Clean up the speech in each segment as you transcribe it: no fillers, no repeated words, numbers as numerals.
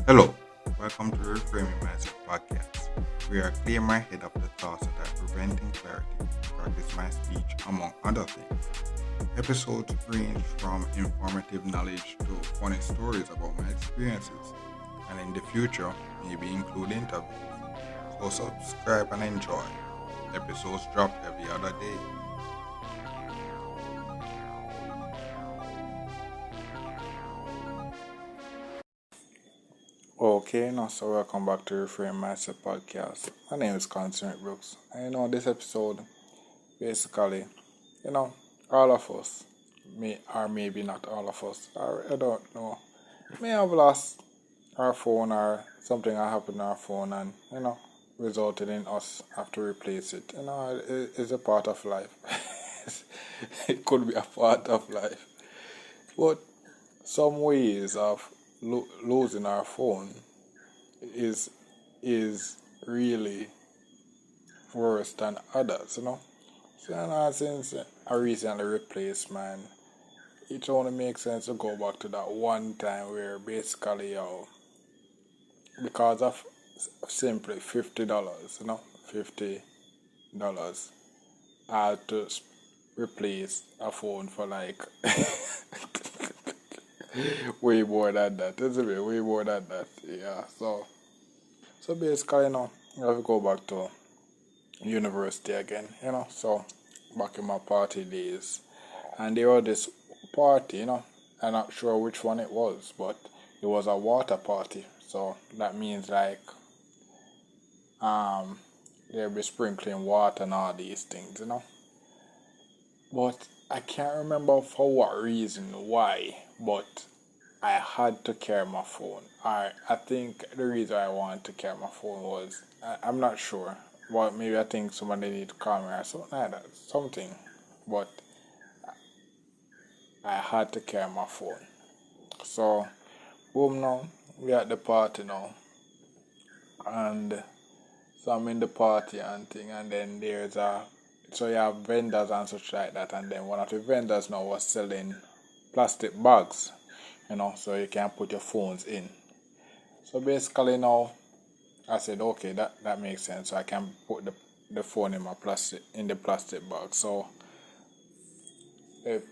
Hello, welcome to the Reframing Mindset podcast. We are clear my head of the thoughts that are preventing clarity to practice my speech, among other things. Episodes range from informative knowledge to funny stories about my experiences, and in the future, maybe include interviews. So subscribe and enjoy. Episodes drop every other day. Okay, now so welcome back to Reframe Mindset Podcast. My name is Constant Brooks. And this episode, basically, you know, all of us, may or maybe not all of us, I don't know, may have lost our phone or something that happened to our phone and, resulted in us have to replace it. It's a part of life. It could be a part of life. But some ways of losing our phone is really worse than others. So since I recently replaced mine, it only makes sense to go back to that one time where basically because of simply $50, I had to replace a phone for like way more than that, isn't it? Way more than that. Yeah. So basically, I have to go back to university again. So back in my party days, and there was this party. I'm not sure which one it was, but it was a water party. So that means like they'll be sprinkling water and all these things. But I can't remember for what reason why, but I had to carry my phone. I think the reason I wanted to carry my phone was I'm not sure. Well, maybe I think somebody need to call me or something like that. Something. But I had to carry my phone. So boom, now we at the party now, and so I'm in the party and thing, and then so you have vendors and such like that, and then one of the vendors now was selling plastic bags, so you can put your phones in. So basically now I said, okay, that makes sense. So I can put the phone in the plastic bag. So it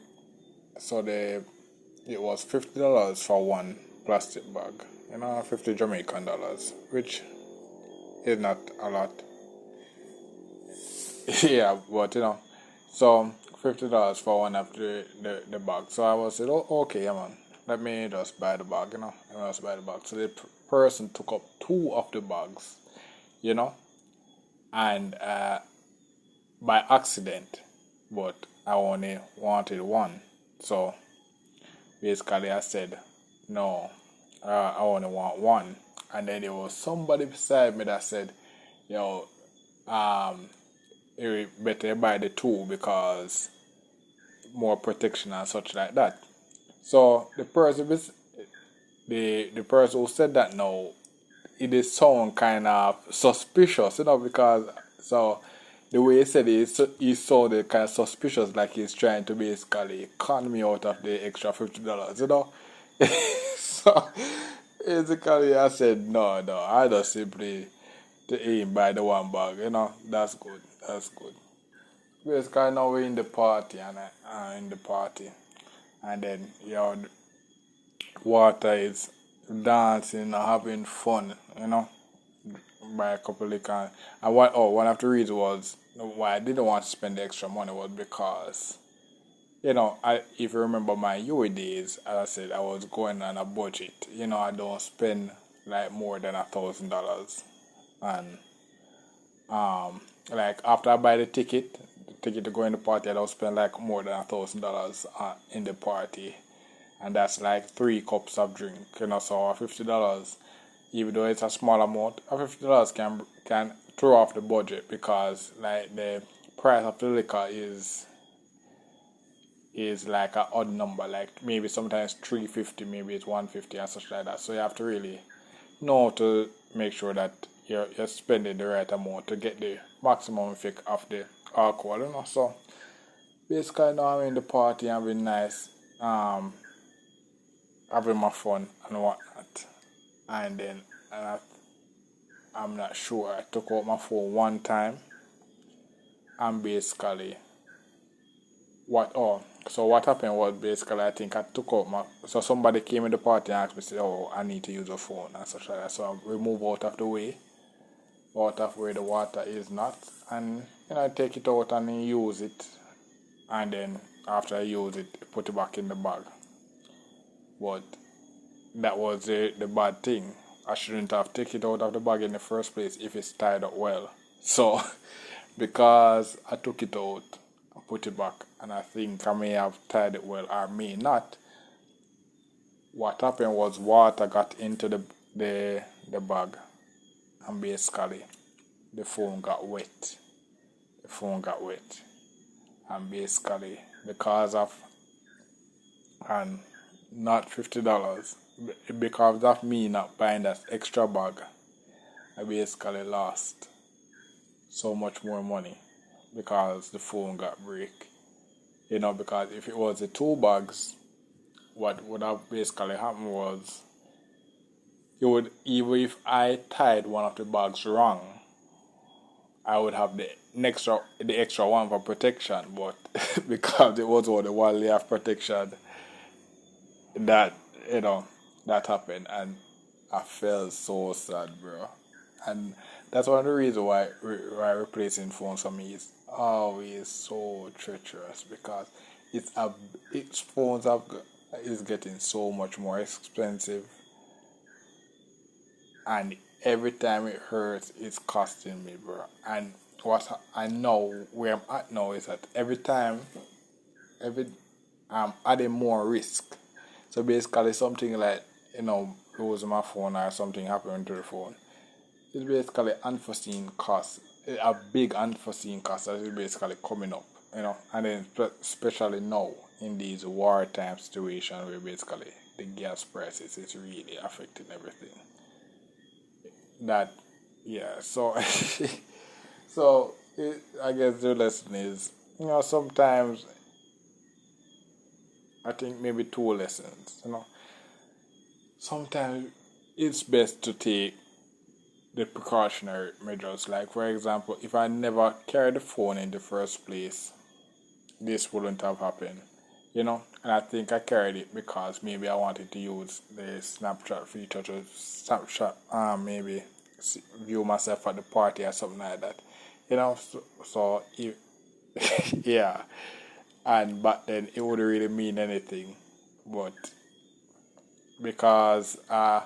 it was $50 for one plastic bag. 50 Jamaican dollars, which is not a lot. Yeah, but so $50 for one of the bag. So I was said, oh, okay, yeah, man, let me just buy the bag. Let me just buy the bag. So the person took up two of the bags, and by accident, but I only wanted one. So basically, I said, no, I only want one. And then there was somebody beside me that said, yo, you better buy the two because more protection and such like that. So the person who said that now, it is sound kind of suspicious, because so the way he said it, he sounded kind of suspicious, like he's trying to basically con me out of the extra $50. So basically, I said no. I just simply to aim by the one bag. That's good. That's good. Basically, now we're in the party and then water is dancing, having fun. By a couple of cans. And one of the reasons was why I didn't want to spend the extra money was because, if you remember my UE days, as I said, I was going on a budget. I don't spend like more than $1,000, and like after I buy the ticket to go in the party, I don't spend like more than $1,000 in the party, and that's like 3 cups of drink. So $50, even though it's a small amount, $50 can throw off the budget because like the price of the liquor is like an odd number, like maybe sometimes 350, maybe it's 150 and such like that. So you have to really know to make sure that you're spending the right amount to get the maximum effect of awkward, So basically, now I'm in the party and being nice, um, having my fun and whatnot. And then I'm not sure. I took out my phone one time and basically what happened was basically I think I took out my so somebody came in the party and asked me, say, oh, I need to use a phone and such like that. So I remove out of where the water is not, and I take it out and use it, and then after I use it, put it back in the bag. But that was the bad thing. I shouldn't have taken it out of the bag in the first place if it's tied up well. So because I took it out, I put it back, and I think I may have tied it well or may not. What happened was water got into the bag, and basically the phone got wet. The phone got wet, and basically because of and not $50 because of me not buying that extra bag, I basically lost so much more money because the phone got break. Because if it was the two bags, what would have basically happened was it would even if I tied one of the bags wrong, I would have the extra one for protection, but because it was all the one layer of protection, that that happened, and I felt so sad, bro. And that's one of the reasons why replacing phones for me is always so treacherous because it's a its phones have is getting so much more expensive, and every time it hurts, it's costing me, bro. And what I know where I'm at now is that every I'm adding more risk. So basically, something like losing my phone or something happening to the phone. It's basically unforeseen cost, a big unforeseen cost that is basically coming up, and then especially now in these wartime situations where basically the gas prices is really affecting everything. That, yeah, so I guess the lesson is, sometimes I think maybe two lessons, sometimes it's best to take the precautionary measures. Like, for example, if I never carried the phone in the first place, this wouldn't have happened, And I think I carried it because maybe I wanted to use the Snapchat feature to Snapchat, maybe view myself at the party or something like that, So if, yeah, and but then it wouldn't really mean anything, but because I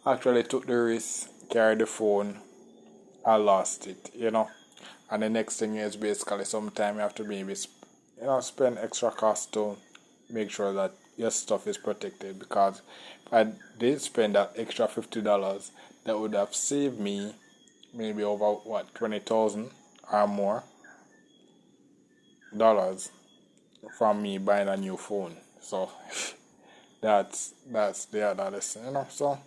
actually took the risk, carried the phone, I lost it, And the next thing is basically sometime you have to maybe, spend extra cost to make sure that your stuff is protected. Because if I did spend that extra $50, that would have saved me maybe over 20,000 or more dollars from me buying a new phone. So that's the other lesson, So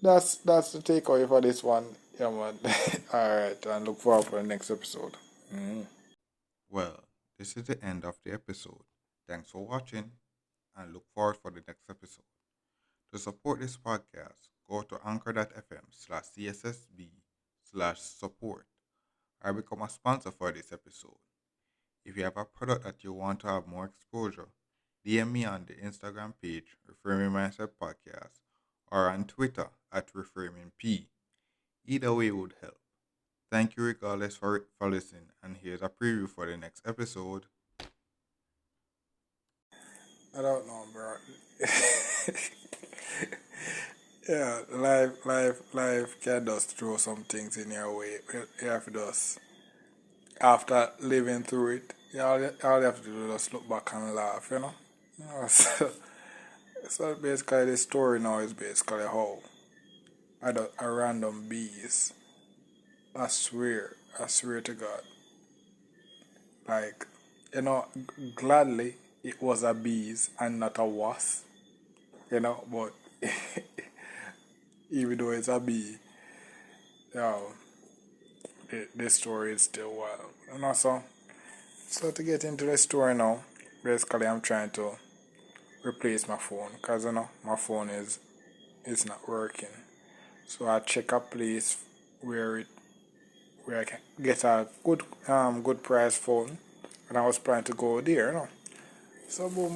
that's the takeaway for this one. Yeah, man. All right, and look forward for the next episode. Mm. Well, this is the end of the episode. Thanks for watching and look forward for the next episode. To support this podcast, go to anchor.fm/CSSB/support or become a sponsor for this episode. If you have a product that you want to have more exposure, DM me on the Instagram page, Reframing Mindset Podcast, or on Twitter at ReframingP. Either way would help. Thank you regardless for listening, and here's a preview for the next episode. I don't know, bro. Yeah, life can just throw some things in your way. You have to just, after living through it, all you have to do is just look back and laugh. So basically, the story now is basically how a random bees. I swear to God, like, gladly it was a bees and not a wasp, but even though it's a bee, you know, this story is still wild. And also, so to get into the story now, basically I'm trying to replace my phone because my phone is not working. So I check a place where it where I can get a good price phone, and I was planning to go there. So boom,